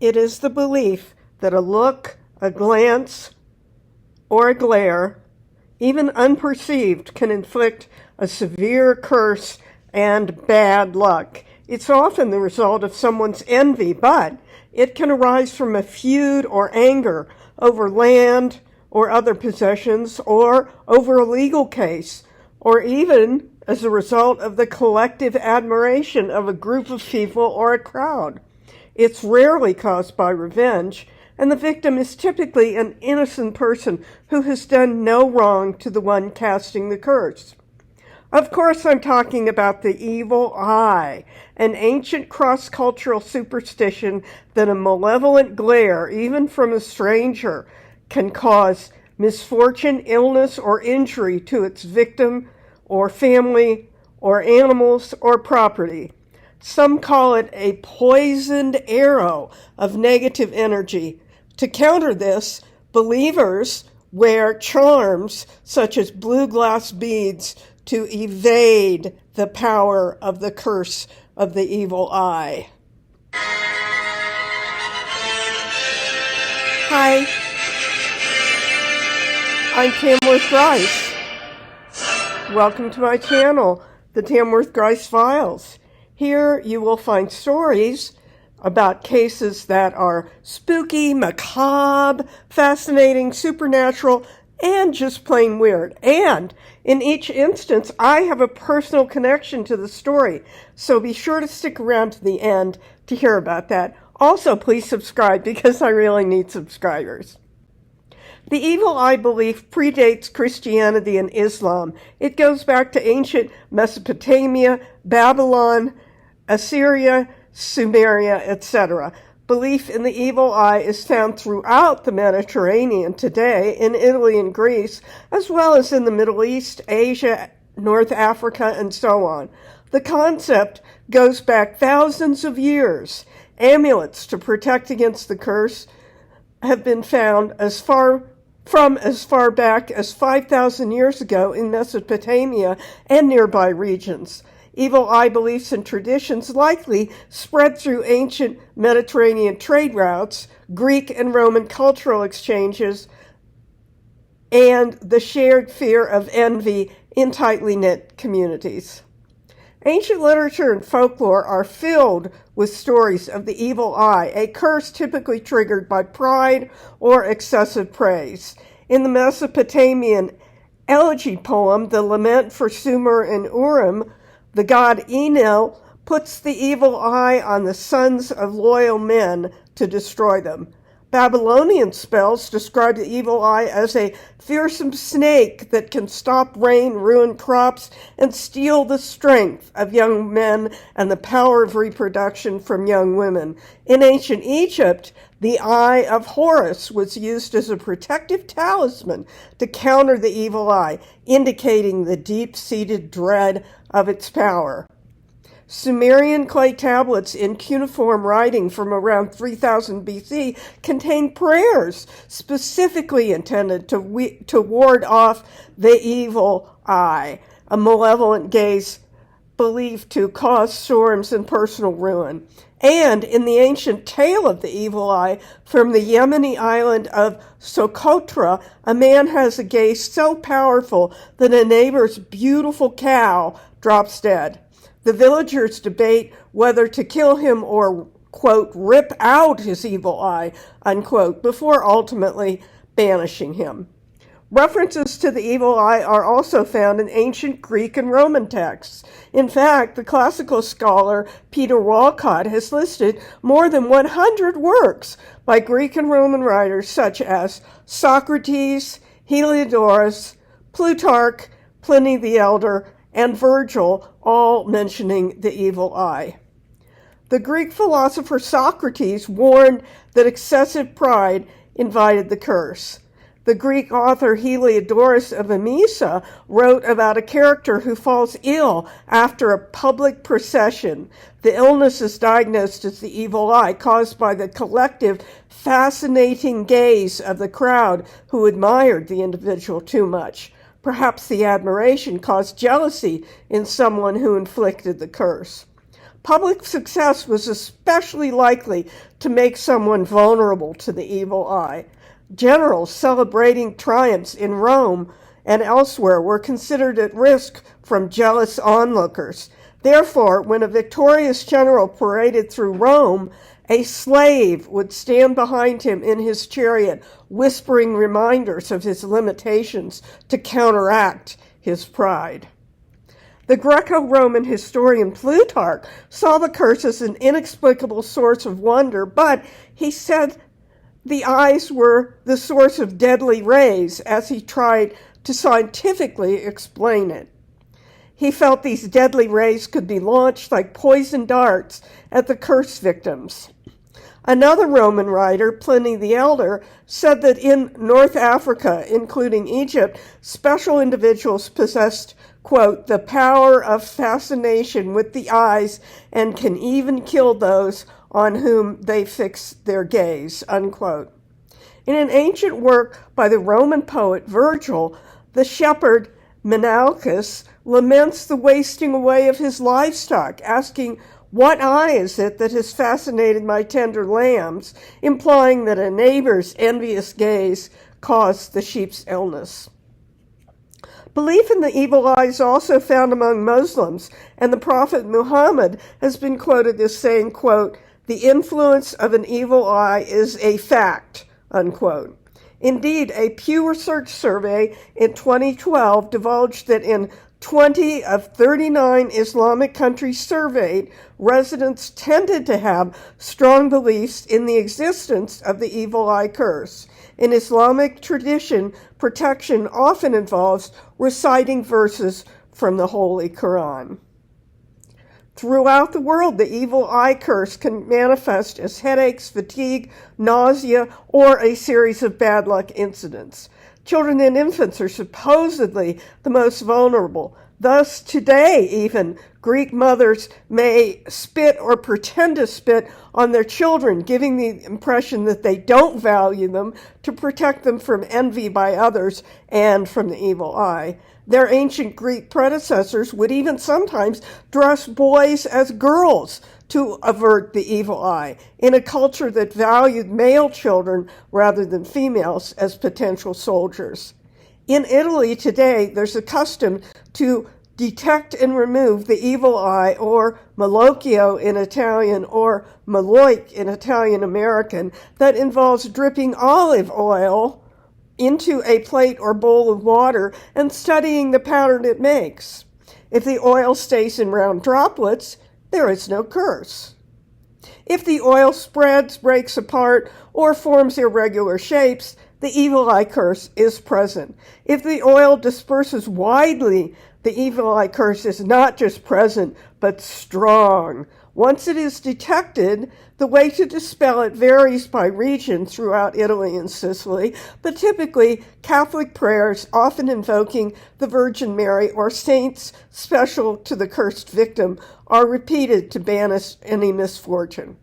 It is the belief that a look, a glance, or a glare, even unperceived, can inflict a severe curse and bad luck. It's often the result of someone's envy, but it can arise from a feud or anger over land or other possessions, or over a legal case, or even as a result of the collective admiration of a group of people or a crowd. It's rarely caused by revenge, and the victim is typically an innocent person who has done no wrong to the one casting the curse. Of course, I'm talking about the evil eye, an ancient cross-cultural superstition that a malevolent glare, even from a stranger, can cause misfortune, illness, or injury to its victim, or family, or animals, or property. Some call it a poisoned arrow of negative energy. To counter this, believers wear charms such as blue glass beads to evade the power of the curse of the evil eye. Hi, I'm Tamworth Grice. Welcome to my channel, the Tamworth Grice Files. Here you will find stories about cases that are spooky, macabre, fascinating, supernatural, and just plain weird. And in each instance, I have a personal connection to the story, so be sure to stick around to the end to hear about that. Also, please subscribe because I really need subscribers. The evil eye belief predates Christianity and Islam. It goes back to ancient Mesopotamia, Babylon, Assyria, Sumeria, etc. Belief in the evil eye is found throughout the Mediterranean today, in Italy and Greece, as well as in the Middle East, Asia, North Africa, and so on. The concept goes back thousands of years. Amulets to protect against the curse have been found as far back as 5,000 years ago in Mesopotamia and nearby regions. Evil eye beliefs and traditions likely spread through ancient Mediterranean trade routes, Greek and Roman cultural exchanges, and the shared fear of envy in tightly knit communities. Ancient literature and folklore are filled with stories of the evil eye, a curse typically triggered by pride or excessive praise. In the Mesopotamian elegy poem, The Lament for Sumer and Urim, the god Enlil puts the evil eye on the sons of loyal men to destroy them. Babylonian spells describe the evil eye as a fearsome snake that can stop rain, ruin crops, and steal the strength of young men and the power of reproduction from young women. In ancient Egypt, the eye of Horus was used as a protective talisman to counter the evil eye, indicating the deep-seated dread of its power. Sumerian clay tablets in cuneiform writing from around 3000 BC contain prayers specifically intended to ward off the evil eye, a malevolent gaze believed to cause storms and personal ruin. And in the ancient tale of the evil eye from the Yemeni island of Socotra, a man has a gaze so powerful that a neighbor's beautiful cow drops dead. The villagers debate whether to kill him or, quote, rip out his evil eye, unquote, before ultimately banishing him. References to the evil eye are also found in ancient Greek and Roman texts. In fact, the classical scholar Peter Walcott has listed more than 100 works by Greek and Roman writers such as Socrates, Heliodorus, Plutarch, Pliny the Elder, and Virgil, all mentioning the evil eye. The Greek philosopher Socrates warned that excessive pride invited the curse. The Greek author Heliodorus of Emesa wrote about a character who falls ill after a public procession. The illness is diagnosed as the evil eye, caused by the collective, fascinating gaze of the crowd who admired the individual too much. Perhaps the admiration caused jealousy in someone who inflicted the curse. Public success was especially likely to make someone vulnerable to the evil eye. Generals celebrating triumphs in Rome and elsewhere were considered at risk from jealous onlookers. Therefore, when a victorious general paraded through Rome, a slave would stand behind him in his chariot, whispering reminders of his limitations to counteract his pride. The Greco-Roman historian Plutarch saw the curse as an inexplicable source of wonder, but he said the eyes were the source of deadly rays as he tried to scientifically explain it. He felt these deadly rays could be launched like poison darts at the curse victims. Another Roman writer, Pliny the Elder, said that in North Africa, including Egypt, special individuals possessed, quote, the power of fascination with the eyes and can even kill those on whom they fix their gaze, unquote. In an ancient work by the Roman poet Virgil, the shepherd Menalcas laments the wasting away of his livestock, asking, "What eye is it that has fascinated my tender lambs?" implying that a neighbor's envious gaze caused the sheep's illness. Belief in the evil eye is also found among Muslims, and the Prophet Muhammad has been quoted as saying, quote, "The influence of an evil eye is a fact," unquote. Indeed, a Pew Research survey in 2012 divulged that in 20 of 39 Islamic countries surveyed, residents tended to have strong beliefs in the existence of the evil eye curse. In Islamic tradition, protection often involves reciting verses from the Holy Quran. Throughout the world, the evil eye curse can manifest as headaches, fatigue, nausea, or a series of bad luck incidents. Children and infants are supposedly the most vulnerable. Thus, today even, Greek mothers may spit or pretend to spit on their children, giving the impression that they don't value them to protect them from envy by others and from the evil eye. Their ancient Greek predecessors would even sometimes dress boys as girls to avert the evil eye, in a culture that valued male children rather than females as potential soldiers. In Italy today, there's a custom to detect and remove the evil eye, or malocchio in Italian, or maloik in Italian American, that involves dripping olive oil into a plate or bowl of water and studying the pattern it makes. If the oil stays in round droplets, there is no curse. If the oil spreads, breaks apart, or forms irregular shapes, the evil eye curse is present. If the oil disperses widely, the evil eye curse is not just present, but strong. Once it is detected, the way to dispel it varies by region throughout Italy and Sicily, but typically Catholic prayers, often invoking the Virgin Mary or saints special to the cursed victim, are repeated to banish any misfortune.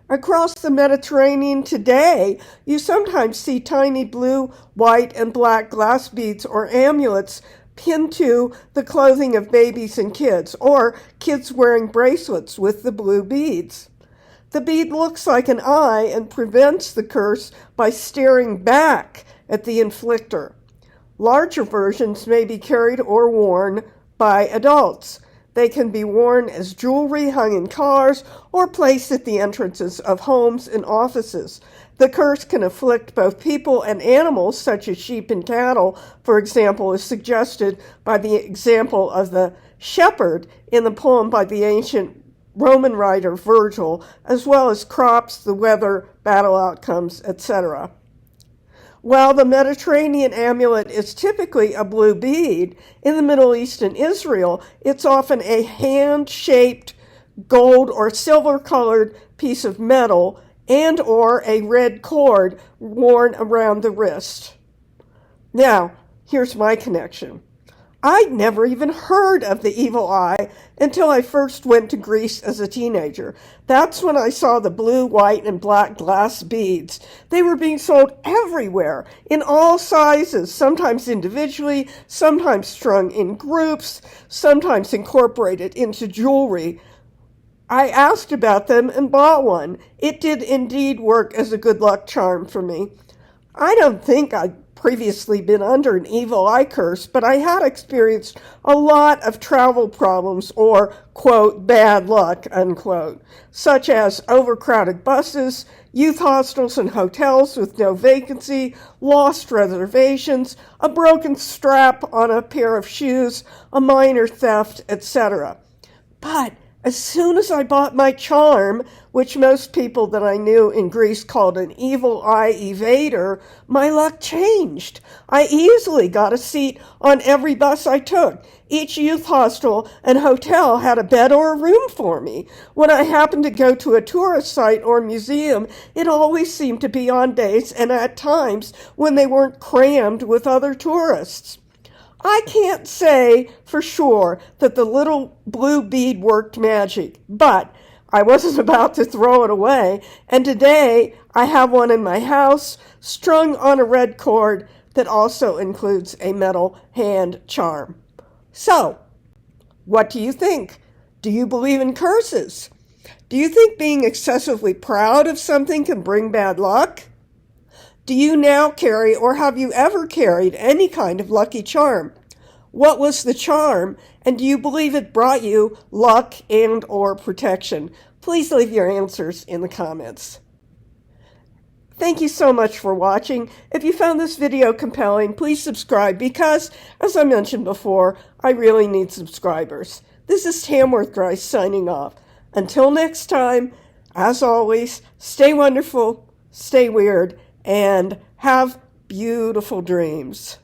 Across the Mediterranean today, you sometimes see tiny blue, white, and black glass beads or amulets pinned to the clothing of babies and kids, or kids wearing bracelets with the blue beads. The bead looks like an eye and prevents the curse by staring back at the inflictor. Larger versions may be carried or worn by adults. They can be worn as jewelry hung in cars or placed at the entrances of homes and offices. The curse can afflict both people and animals, such as sheep and cattle, for example, as suggested by the example of the shepherd in the poem by the ancient Roman writer Virgil, as well as crops, the weather, battle outcomes, etc. While the Mediterranean amulet is typically a blue bead, in the Middle East and Israel, it's often a hand-shaped gold or silver-colored piece of metal and or a red cord worn around the wrist. Now, here's my connection. I'd never even heard of the evil eye until I first went to Greece as a teenager. That's when I saw the blue, white, and black glass beads. They were being sold everywhere, in all sizes, sometimes individually, sometimes strung in groups, sometimes incorporated into jewelry. I asked about them and bought one. It did indeed work as a good luck charm for me. I don't think I'd previously been under an evil eye curse, but I had experienced a lot of travel problems or, quote, bad luck, unquote, such as overcrowded buses, youth hostels and hotels with no vacancy, lost reservations, a broken strap on a pair of shoes, a minor theft, etc. But as soon as I bought my charm, which most people that I knew in Greece called an evil eye evader, my luck changed. I easily got a seat on every bus I took. Each youth hostel and hotel had a bed or a room for me. When I happened to go to a tourist site or museum, it always seemed to be on days and at times when they weren't crammed with other tourists. I can't say for sure that the little blue bead worked magic, but I wasn't about to throw it away, and today I have one in my house strung on a red cord that also includes a metal hand charm. So, what do you think? Do you believe in curses? Do you think being excessively proud of something can bring bad luck? Do you now carry or have you ever carried any kind of lucky charm? What was the charm, and do you believe it brought you luck and or protection? Please leave your answers in the comments. Thank you so much for watching. If you found this video compelling, please subscribe because, as I mentioned before, I really need subscribers. This is Tamworth Grice signing off. Until next time, as always, stay wonderful, stay weird, and have beautiful dreams.